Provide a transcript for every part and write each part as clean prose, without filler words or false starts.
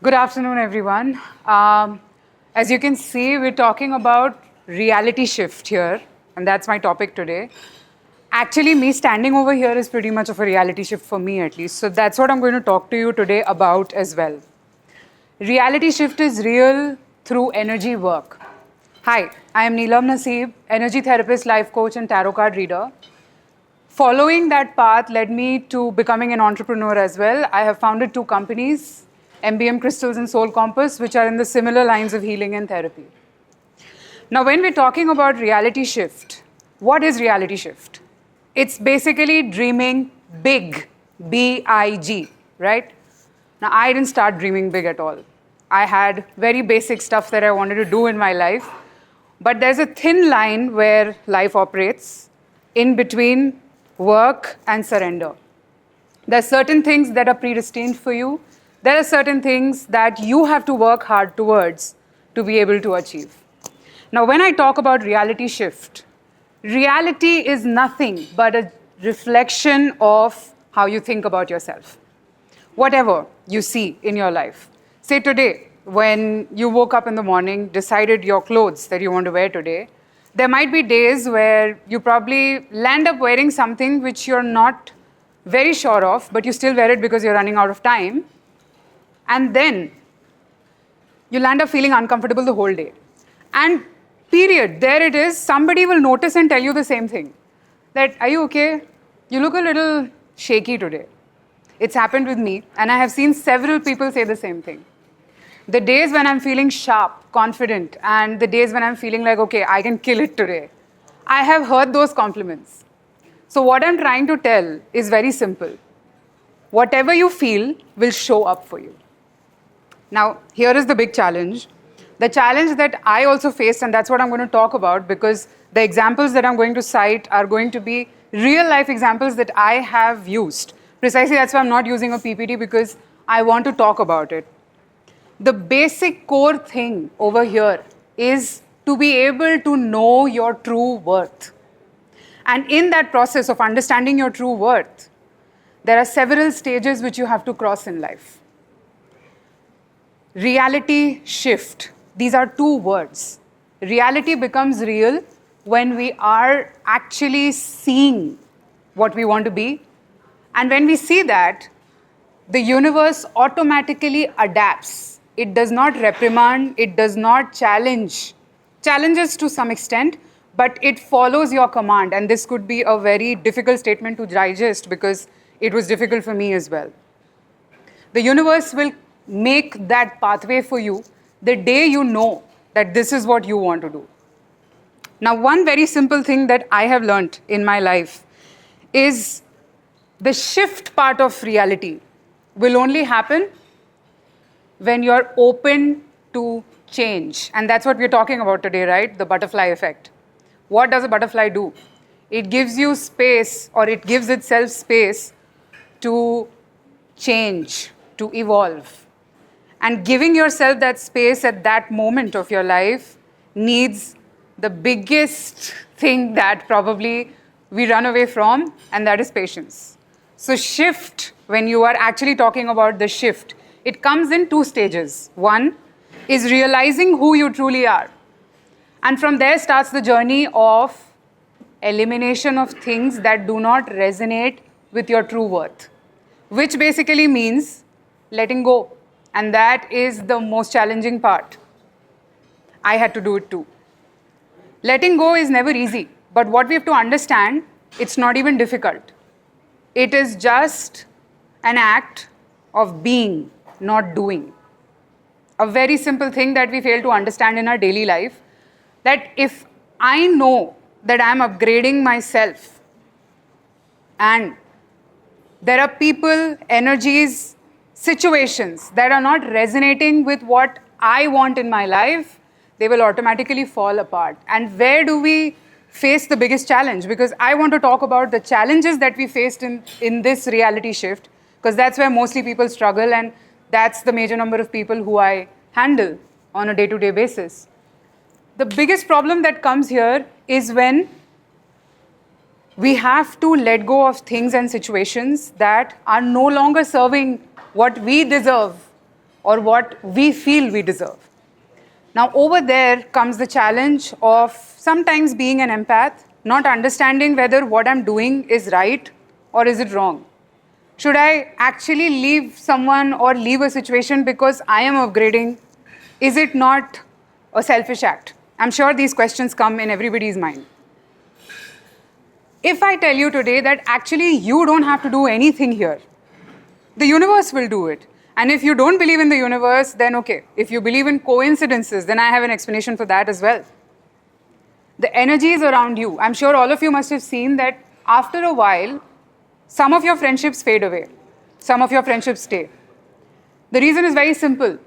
Good afternoon, everyone. As you can see, we're talking about reality shift here, and that's my topic today. Actually, me standing over here is pretty much of a reality shift for me, at least. So that's what I'm going to talk to you today about as well. Reality shift is real through energy work. Hi, I am Neelam Naseeb, energy therapist, life coach, and tarot card reader. Following that path led me to becoming an entrepreneur as well. I have founded two companies, MBM Crystals and Soul Compass, which are in the similar lines of healing and therapy. Now, when we're talking about reality shift, what is reality shift? It's basically dreaming big, B-I-G, right? Now, I didn't start dreaming big at all. I had very basic stuff that I wanted to do in my life, but there's a thin line where life operates in between work and surrender. There are certain things that are predestined for you. There are certain things that you have to work hard towards to be able to achieve. Now, when I talk about reality shift, reality is nothing but a reflection of how you think about yourself. Whatever you see in your life. Say today, when you woke up in the morning, decided your clothes that you want to wear today, there might be days where you probably land up wearing something which you're not very sure of, but you still wear it because you're running out of time. And then you land up feeling uncomfortable the whole day. And period, there it is. Somebody will notice and tell you the same thing. That, are you okay? You look a little shaky today. It's happened with me, and I have seen several people say the same thing. The days when I'm feeling sharp, confident, and the days when I'm feeling like, okay, I can kill it today, I have heard those compliments. So what I'm trying to tell is very simple. Whatever you feel will show up for you. Now, here is the big challenge. The challenge that I also faced, and that's what I'm going to talk about, because the examples that I'm going to cite are going to be real life examples that I have used. Precisely, that's why I'm not using a PPT, because I want to talk about it. The basic core thing over here is to be able to know your true worth. And in that process of understanding your true worth, there are several stages which you have to cross in life. Reality shift. These are two words. Reality becomes real when we are actually seeing what we want to be. And when we see that, the universe automatically adapts. It does not reprimand, it does not challenge. Challenges to some extent, but it follows your command. And this could be a very difficult statement to digest because it was difficult for me as well. The universe will make that pathway for you the day you know that this is what you want to do. Now, one very simple thing that I have learned in my life is the shift part of reality will only happen when you're open to change. And that's what we're talking about today, right? The butterfly effect. What does a butterfly do? It gives you space, or it gives itself space to change, to evolve. And giving yourself that space at that moment of your life needs the biggest thing that probably we run away from, and that is patience. So shift, when you are actually talking about the shift, it comes in two stages. One is realizing who you truly are. And from there starts the journey of elimination of things that do not resonate with your true worth, which basically means letting go. And that is the most challenging part. I had to do it too. Letting go is never easy, but what we have to understand, it's not even difficult. It is just an act of being, not doing. A very simple thing that we fail to understand in our daily life, that if I know that I'm upgrading myself and there are people, energies, situations that are not resonating with what I want in my life, they will automatically fall apart. And where do we face the biggest challenge? Because I want to talk about the challenges that we faced in this reality shift, because that's where mostly people struggle, and that's the major number of people who I handle on a day-to-day basis. The biggest problem that comes here is when we have to let go of things and situations that are no longer serving what we deserve or what we feel we deserve. Now, over there comes the challenge of sometimes being an empath, not understanding whether what I'm doing is right or is it wrong. Should I actually leave someone or leave a situation because I am upgrading? Is it not a selfish act? I'm sure these questions come in everybody's mind. If I tell you today that actually you don't have to do anything here, the universe will do it. And if you don't believe in the universe, then okay. If you believe in coincidences, then I have an explanation for that as well. The energies around you, I'm sure all of you must have seen that after a while, some of your friendships fade away, some of your friendships stay. The reason is very simple.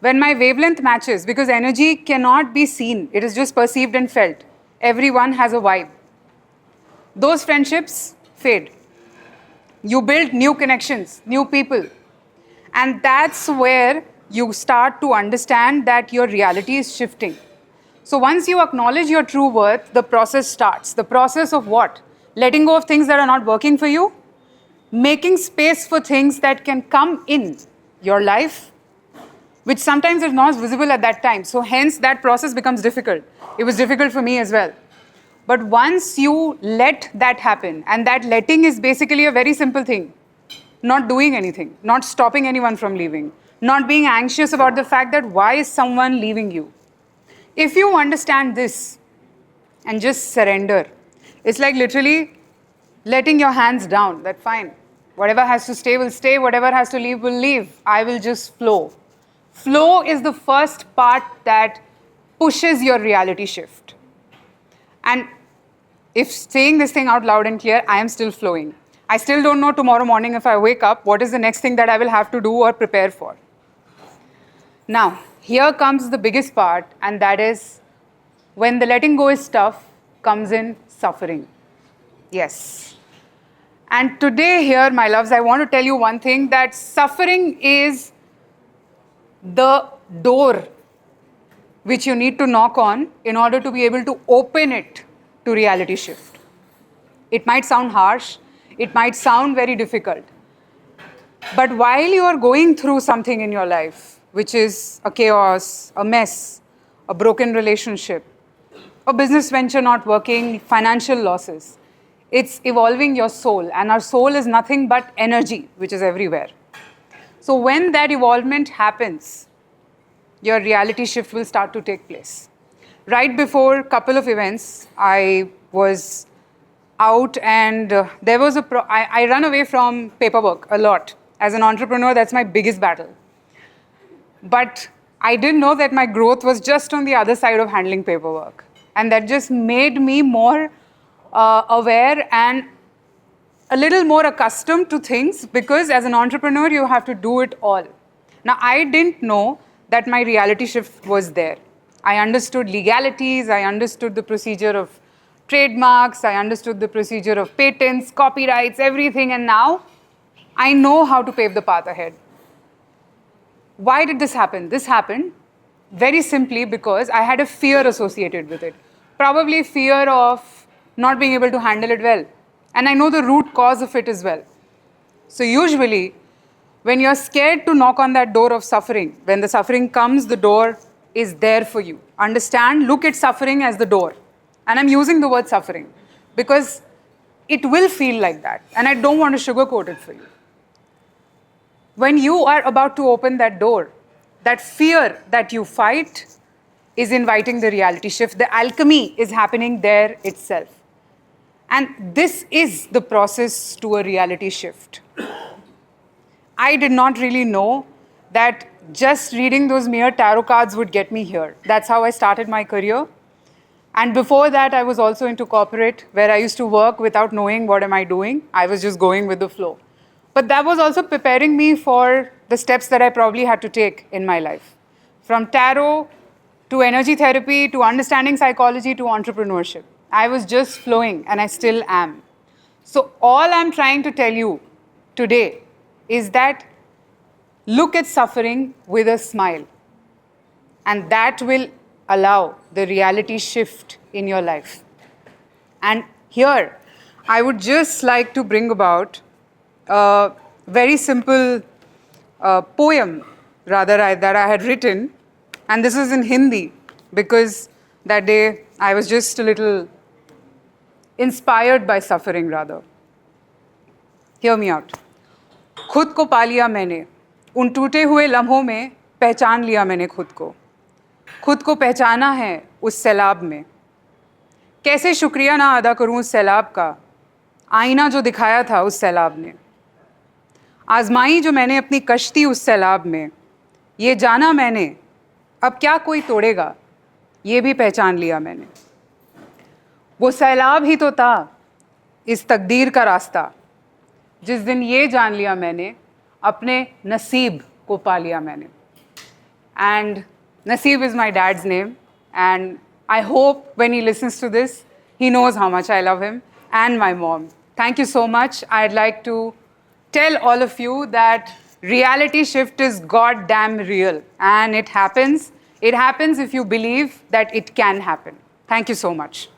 When my wavelength matches, because energy cannot be seen, it is just perceived and felt. Everyone has a vibe. Those friendships fade. You build new connections, new people. And that's where you start to understand that your reality is shifting. So once you acknowledge your true worth, the process starts. The process of what? Letting go of things that are not working for you, making space for things that can come in your life, which sometimes is not visible at that time. So hence that process becomes difficult. It was difficult for me as well. But once you let that happen, and that letting is basically a very simple thing. Not doing anything, not stopping anyone from leaving, not being anxious about the fact that why is someone leaving you. If you understand this and just surrender, it's like literally letting your hands down, that fine, whatever has to stay will stay, whatever has to leave will leave. I will just flow. Flow is the first part that pushes your reality shift. And if saying this thing out loud and clear, I am still flowing. I still don't know tomorrow morning if I wake up, what is the next thing that I will have to do or prepare for. Now, here comes the biggest part, and that is when the letting go is tough, comes in suffering. Yes. And today here, my loves, I want to tell you one thing, that suffering is the door which you need to knock on in order to be able to open it to reality shift. It might sound harsh, it might sound very difficult. But while you are going through something in your life, which is a chaos, a mess, a broken relationship, a business venture not working, financial losses, it's evolving your soul. And our soul is nothing but energy, which is everywhere. So when that evolvement happens, your reality shift will start to take place. Right before a couple of events, I was out and there was I run away from paperwork a lot. As an entrepreneur, that's my biggest battle. But I didn't know that my growth was just on the other side of handling paperwork. And that just made me more aware and a little more accustomed to things, because as an entrepreneur, you have to do it all. Now, I didn't know that my reality shift was there. I understood legalities, I understood the procedure of trademarks, I understood the procedure of patents, copyrights, everything, and now I know how to pave the path ahead. Why did this happen? This happened very simply because I had a fear associated with it. Probably fear of not being able to handle it well. And I know the root cause of it as well. So usually, when you're scared to knock on that door of suffering, when the suffering comes, the door is there for you. Understand, look at suffering as the door. And I'm using the word suffering because it will feel like that. And I don't want to sugarcoat it for you. When you are about to open that door, that fear that you fight is inviting the reality shift. The alchemy is happening there itself. And this is the process to a reality shift. I did not really know that just reading those mere tarot cards would get me here. That's how I started my career. And before that, I was also into corporate, where I used to work without knowing what am I doing. I was just going with the flow. But that was also preparing me for the steps that I probably had to take in my life. From tarot to energy therapy to understanding psychology to entrepreneurship. I was just flowing, and I still am. So all I'm trying to tell you today is that look at suffering with a smile. And that will allow the reality shift in your life. And here, I would just like to bring about a very simple poem that I had written, and this is in Hindi because that day I was just a little inspired by suffering rather. Hear me out. खुद को पा लिया मैंने, उन टूटे हुए लम्हों में पहचान लिया मैंने खुद को पहचाना है उस सैलाब में। कैसे शुक्रिया ना अदा करूं उस सैलाब का, आईना जो दिखाया था उस सैलाब ने। आजमाई जो मैंने अपनी कश्ती उस सैलाब में, ये जाना मैंने अब क्या कोई तोड़ेगा, ये भी पहचान लिया मैंने। वो सैलाब ही तो था इस तकदीर का रास्ता, जिस दिन ये जान लिया मैंने अपने नसीब को पा लिया मैंने। And Naseeb is my dad's name, and I hope when he listens to this, he knows how much I love him and my mom. Thank you so much. I'd like to tell all of you that reality shift is goddamn real, and it happens. It happens if you believe that it can happen. Thank you so much.